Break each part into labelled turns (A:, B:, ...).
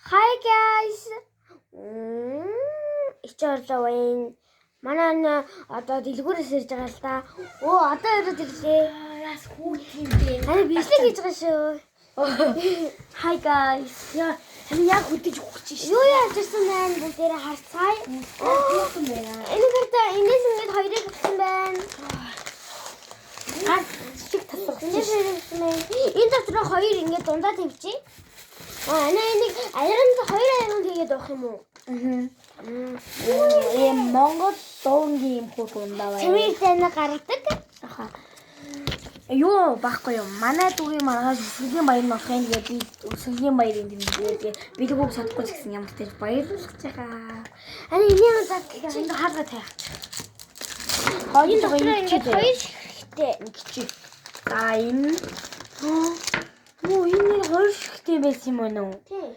A: Hi guys. Ичэрлээ. Манай одоо дэлгүүрээс ирж байгаа л да. Оо одоо ирээд ирлээ.
B: Яас хүүт юм бэ?
A: Ани бичлэг хийж байгаа шүү.
B: Hi guys. Яг хөдөж өгч шүү.
A: Юу яаж ирсэн байна? Бүгдээрээ харцгаая.
B: Хүүхэн байна.
A: Энэ гэртээ энэс ингэж хоёрыг авсан байна.
B: Чиг талах.
A: Энэс ирсэн байна. Энэ дотор хоёр ингэ дундаа тавьчих. Энийг аяранд хоёр аяранд хийгээд авах юм уу?
B: Ийм Монгол дуунгийн юм хүү дундаа байна.
A: Цэвэртэй нэг гаргадаг.
B: Юу баггүй юу? Манай дүүгийн маргаас өсгөлийн баяр болохын тэгээд би өсгөлийн баярын тэмдэглээд бид бүгд чадахгүй ч гэсэн ямар ч тэр баярлуулах байгаа.
A: Ани энийг удаа
B: Энд хаалга тавих.
A: хоёр хоёр шигтэй.
B: Гिचээ. За энэ Муу энэ хоёр шигтэй байсан юм байна уу?
A: Тий.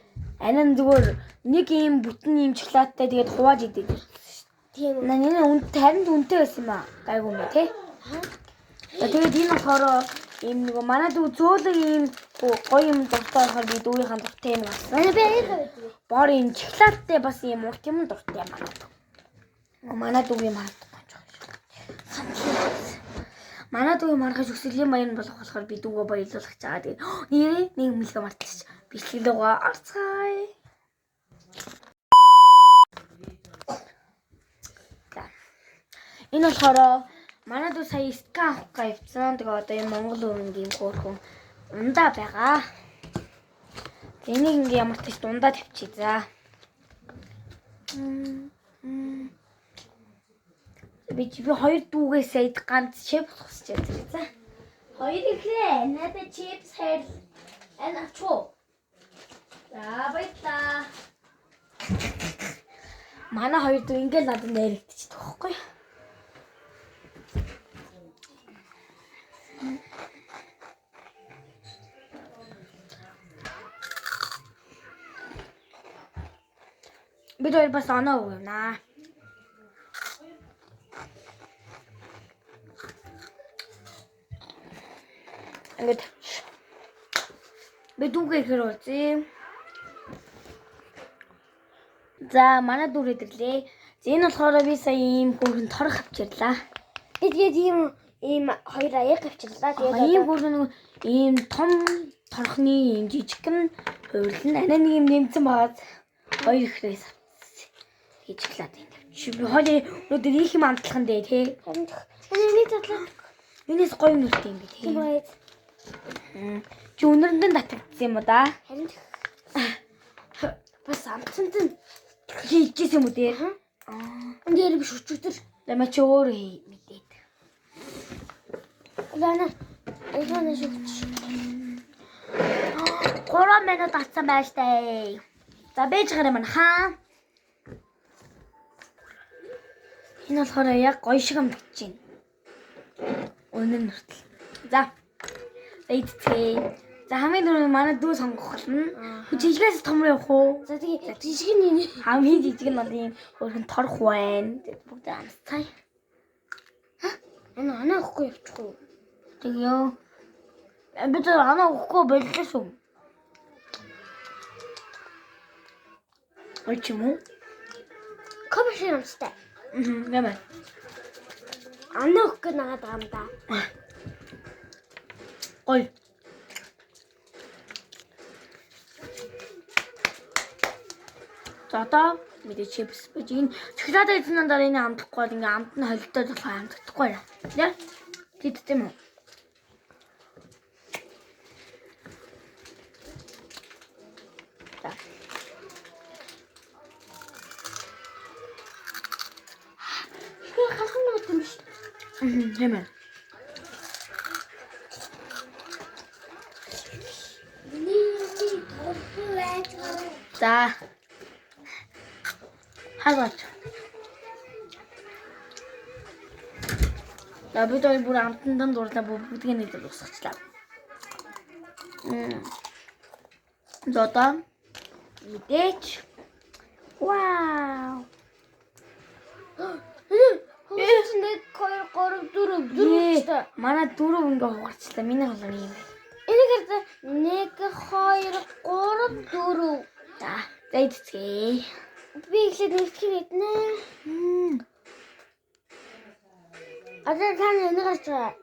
B: Анаа зүгээр нэг ийм бүтэн ийм шоколадтай тэгээд хувааж идэв.
A: Тийм.
B: Энэ тарин үнэтэй байсан юм аа. Гайгүй мэ тий. Тэгээд энэ болохоор ийм нэг манай дүү зөөлөг ийм гоё юм дуртай болохоор би дүүгийнхаа дуртай юм болсон.
A: Ани би аяга байдаг.
B: Бор ийм шоколадтай бас ийм урт юм дуртай манай дүү. Манай дүүгийн маргаж Манай дүүгийн маргаж өсгөлийн баяр болох болохоор би дүүгөө баярлуулах чагаа. Тэгээд нэрээ нэг мэлгээ мартчих. Бичлэгээ арцгаая. Энэ болохоор манай дүү сая скан авах гайвцсан. Тэгээ одоо энэ Монгол өрнгийн хөөрхөн ундаа байгаа. Энийг ингээ ямар ч дундаа тавьчих. За. Би хоёр дүүгээ сая ганц чип хосч байгаа. За. Хоёр ирэхлээ. Надад чипс хайр. Аначо. За баярлаа. Манай хоёр дүү ингээл надад нэрэгдчих тоххой. Бид хоёр бас оноо өгнө. Ингээд би дүүгээ хэр үзье. За манай дүү идэрлээ. Энэ болохоор би сая ийм бүрэн торох авчирлаа.
A: Би тэгээд ийм хоёр аяг авчирлаа. Тэгээд
B: ийм бүрэн ийм том торохны ийм жижигхэн хувирлан анаа нэг юм нэмсэн байгаад хоёр ихрээс хийжглаад энэ. Чи би хоолой өнөөдөр их юм амтлахын дээ тий.
A: Энийг татлаа.
B: Энэс гоё нүртэй юм би тий.
A: Тийм байд.
B: Чи өнөрөндөө татагдсан юм уу да?
A: Харин бас амтсанд нь
B: Хийчихсэн юм уу дээ?
A: энэ биш өчигдөр.
B: Ямаа чи өөр мэдээд.
A: Лана айхана шигч.
B: 3 минут атсан байж таа. За бэж гараа мань хаа. Энэ болохоор яг гоё шиг юм бичиж байна. Өнөр нүртэл. За. Эйдтэй. За хамгийн дөрөв манай дүү сонгох болно. Жижигээс том руу явах уу?
A: За тэгээ жижиг нь
B: Хамгийн жижиг нь бол ийм өөрхөн торох байна. Бүгд амсцай.
A: анаа өгөхгүй явчихгүй.
B: Тэгё. Бид анаа өгөхгүй боллоо шүү. Ой ч юм уу?
A: Комшин амстай.
B: Гэмээр.
A: Анаа өгөх нагаад байгаа юм да.
B: Ой. За одоо мэдээ чипс бэж энэ шоколад эзэн дараа энэ амтлахгүй бол ингээм амт нь холилдоод болох амтдахгүй яа. Яа? Тэдтэй юм уу? За.
A: Хөө халхан нот юм биш.
B: Хэмээ. За. Хагат. За бид хоёр бүр амтндан дурлаа бүгдийг нь идэл усгачлаа. Зота. Мэдээч. Вау.
A: Нэг 2 3 4 4
B: Манай дөрөв ингээ хугарчлаа. Миний холоо юм байна.
A: Энэ гэрдэ 1 2 3 4
B: За. За идцгээе.
A: Би ихлээр нэгтгэх иднэ. Одоо тань энийг гарч байгаа.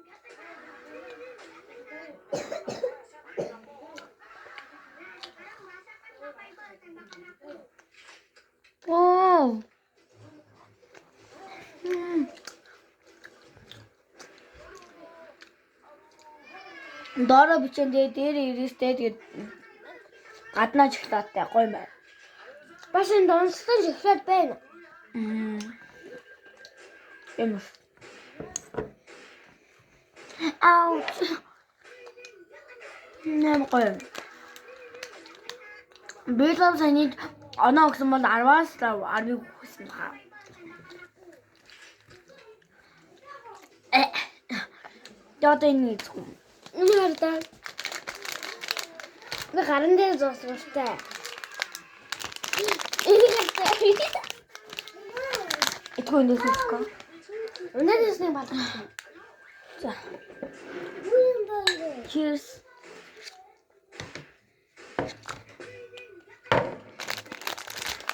B: Оо. Дороо бичэн дээр ирээстэй тэгээд гаднаа шоколадтай гоё юм байна.
A: Бас энэ донцтой шоколад байна.
B: Юм. Ауч. Нэм гоё. Бэлэн саний оноо гэсэн бол 10-аас 10-ыг хүсэн хаа. Яа энэ нэг.
A: Энэ хараа. Би гаран дээр зогсволтой. Энэ гэдэг.
B: Итгүй энэ зүско.
A: Өнөөдрөөс нэг балгах.
B: За. Cheers.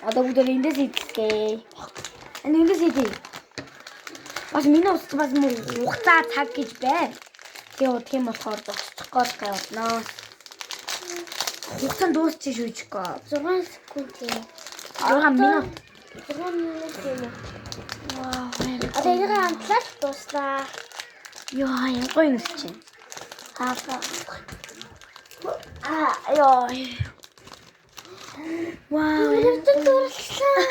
B: Одоо бүгд эндээс идчихээ. Эндээс идээ. Бас миний ус бас хугацаа цаг гэж байна. Тэгээ удах юм болохоор зогсчих гээд гайвнаа. Хугацаа дуусчих шүүжгүй.
A: 6 секунд.
B: 6 минут.
A: 6 минут юм.
B: Вау.
A: Одоо энийг амтлаад дуслаа.
B: Яа, юм гоё юм чинь. Ёо. Вау.
A: Өнөөдөр дурлаа.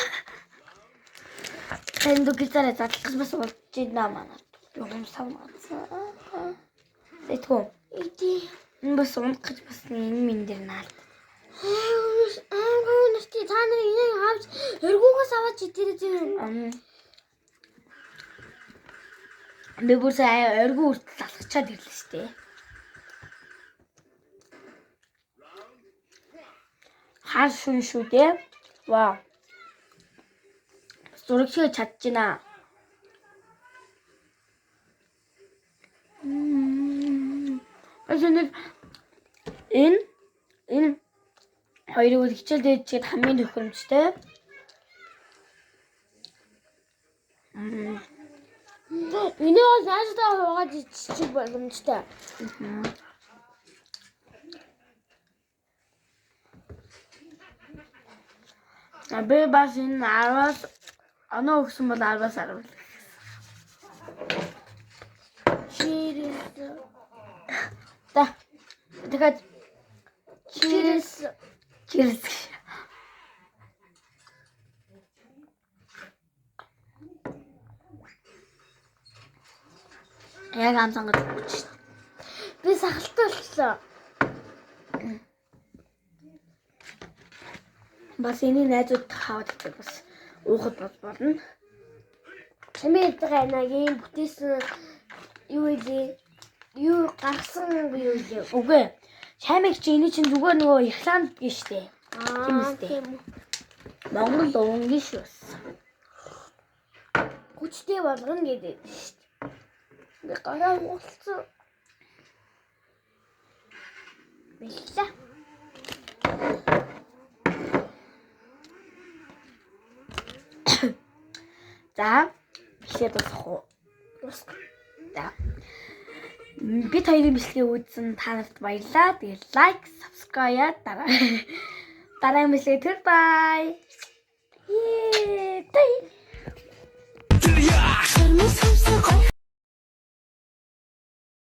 B: Энд гитараа задлах бас болж байна манай. Юм самгаацаа. Тэтгэв.
A: Иди.
B: Энэ бас унах гэж бас энэ минь дээр наад.
A: Нэрти та нар энийг авч өргөөгөөс аваад чидэрээ тийм.
B: Би бүр сая оргиун үртэл алхачаад ирлээ шүү дээ. Хар шүн шүү дээ. Вау. Зурагчаа чадчихна. Ажиг энэ хоёрыг хичээл дээд чигэд хамгийн төхөөрөмжтэй.
A: Энийг бол нааштай хуугаад иччих боломжтой.
B: Би бас энэ 10-аас оноо өгсөн бол 10-аас 10.
A: Cheers.
B: Та. Тэгэхээр
A: Cheers.
B: cheers. Яг амсан гэж өгч.
A: Би сахалтай болчихлоо.
B: Бас энэ найзууд хаваад байгаа бас уухад болно.
A: Чамд гайнагийн бүтээсэн юу вэ? Юу гаргасан юу вэ?
B: Үгүй. Чамиг чи энэ чинь зүгээр нөгөө Ирланд гэж штэ.
A: Тийм.
B: Монгол өнгө шүү.
A: Хүчтэй болгоно гэдэг шүү дээ. Би гараа уулцсан. Бэлээ.
B: За, бишээ тусах уу? За. Бид хоёрын бичлэгийг үзсэн та нарт баярлалаа. Тэгээ лайк, subscribe дараагийн бичлэгээр bye. Yay!